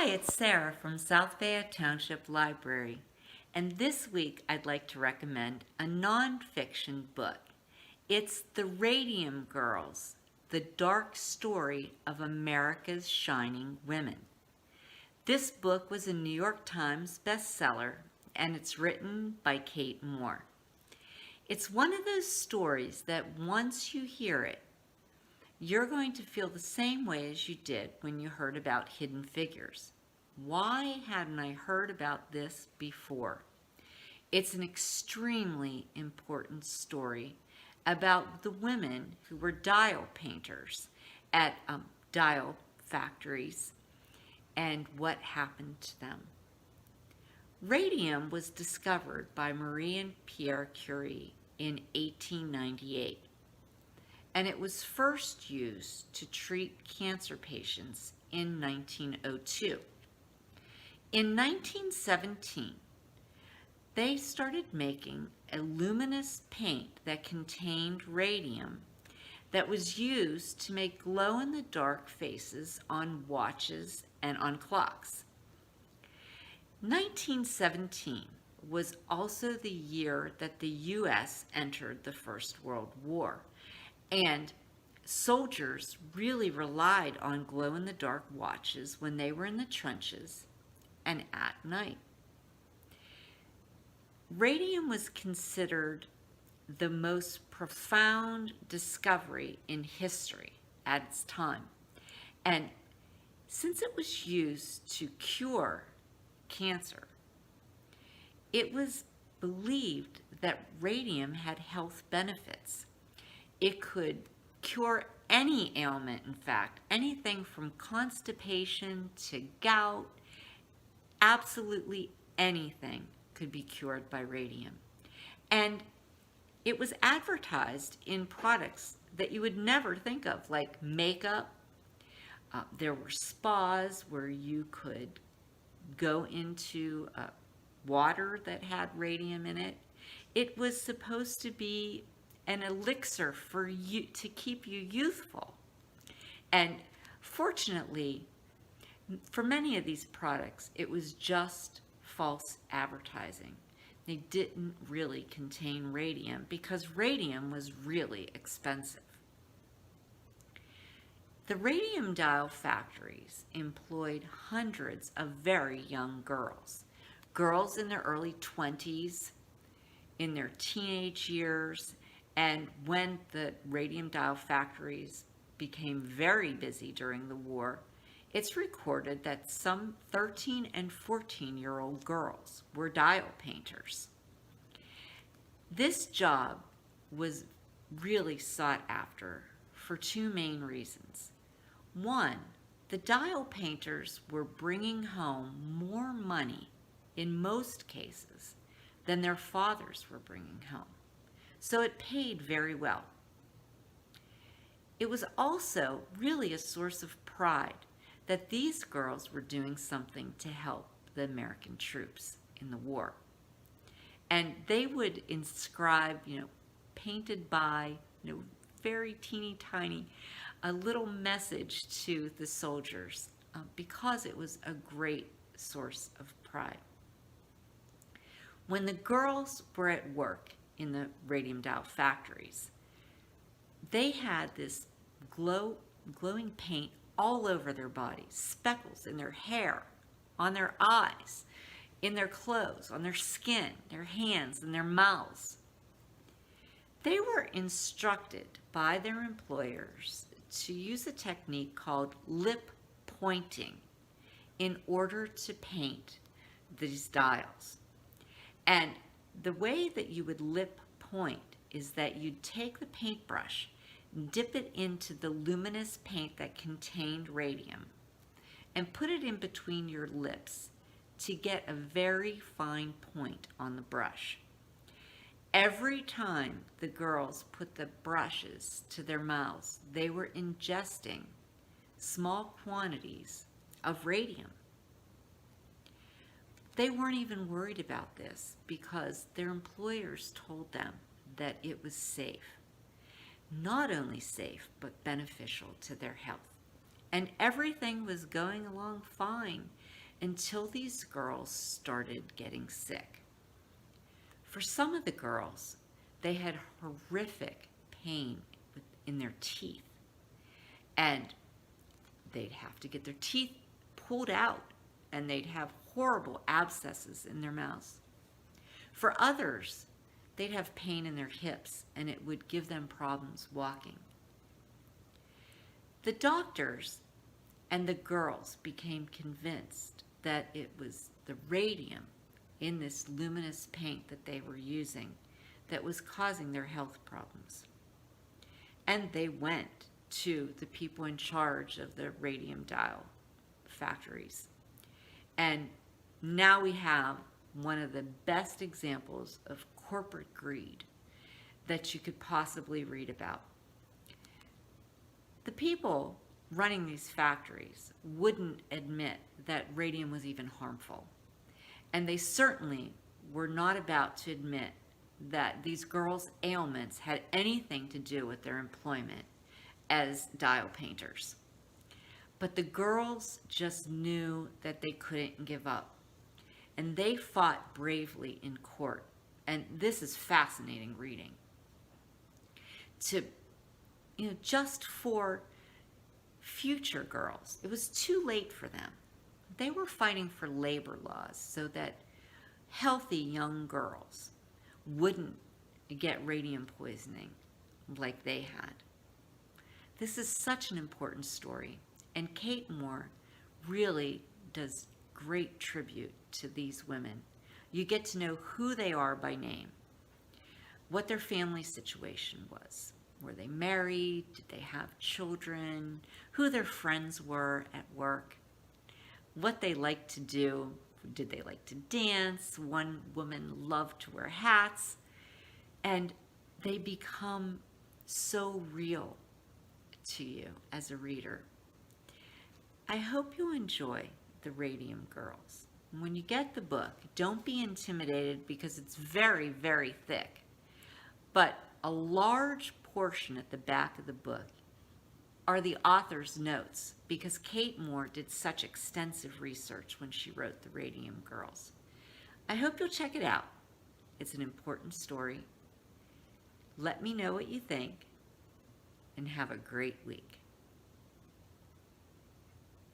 Hi, it's Sarah from South Fayette Township Library, and this week I'd like to recommend a nonfiction book. It's The Radium Girls, the dark story of America's shining women. This book was a New York Times bestseller, and it's written by Kate Moore. It's one of those stories that once you hear it, you're going to feel the same way as you did when you heard about Hidden Figures. Why hadn't I heard about this before? It's an extremely important story about the women who were dial painters at dial factories and what happened to them. Radium was discovered by Marie and Pierre Curie in 1898. And it was first used to treat cancer patients in 1902. In 1917, they started making a luminous paint that contained radium that was used to make glow-in-the-dark faces on watches and on clocks. 1917 was also the year that the U.S. entered the First World War. And soldiers really relied on glow-in-the-dark watches when they were in the trenches and at night. Radium was considered the most profound discovery in history at its time. And since it was used to cure cancer, it was believed that radium had health benefits. It could cure any ailment, in fact, anything from constipation to gout, absolutely anything could be cured by radium. And it was advertised in products that you would never think of, like makeup. There were spas where you could go into water that had radium in it. It was supposed to be an elixir for you to keep you youthful. And fortunately, for many of these products, it was just false advertising. They didn't really contain radium because radium was really expensive. The radium dial factories employed hundreds of very young girls. Girls in their early 20s, in their teenage years, and when the radium dial factories became very busy during the war, it's recorded that some 13 and 14-year-old girls were dial painters. This job was really sought after for two main reasons. One, the dial painters were bringing home more money in most cases than their fathers were bringing home. So it paid very well. It was also really a source of pride that these girls were doing something to help the American troops in the war. And they would inscribe, painted by, very teeny tiny, a little message to the soldiers because it was a great source of pride. When the girls were at work in the radium dial factories, they had this glowing paint all over their bodies, speckles in their hair, on their eyes, in their clothes, on their skin, their hands, and their mouths. They were instructed by their employers to use a technique called lip pointing in order to paint these dials. And the way that you would lip point is that you'd take the paintbrush, dip it into the luminous paint that contained radium, and put it in between your lips to get a very fine point on the brush. Every time the girls put the brushes to their mouths, they were ingesting small quantities of radium. They weren't even worried about this because their employers told them that it was safe. Not only safe, but beneficial to their health. And everything was going along fine until these girls started getting sick. For some of the girls, they had horrific pain in their teeth, and they'd have to get their teeth pulled out, and they'd have horrible abscesses in their mouths. For others, they'd have pain in their hips, and it would give them problems walking. The doctors and the girls became convinced that it was the radium in this luminous paint that they were using that was causing their health problems. And they went to the people in charge of the radium dial factories. And now we have one of the best examples of corporate greed that you could possibly read about. The people running these factories wouldn't admit that radium was even harmful. And they certainly were not about to admit that these girls' ailments had anything to do with their employment as dial painters. But the girls just knew that they couldn't give up. And they fought bravely in court. And this is fascinating reading. Just for future girls, it was too late for them. They were fighting for labor laws so that healthy young girls wouldn't get radium poisoning like they had. This is such an important story, and Kate Moore really does great tribute to these women. You get to know who they are by name, what their family situation was. Were they married? Did they have children? Who their friends were at work? What they liked to do? Did they like to dance? One woman loved to wear hats. And they become so real to you as a reader. I hope you enjoy The Radium Girls. When you get the book, don't be intimidated because it's very, very thick. But a large portion at the back of the book are the author's notes because Kate Moore did such extensive research when she wrote The Radium Girls. I hope you'll check it out. It's an important story. Let me know what you think, and have a great week.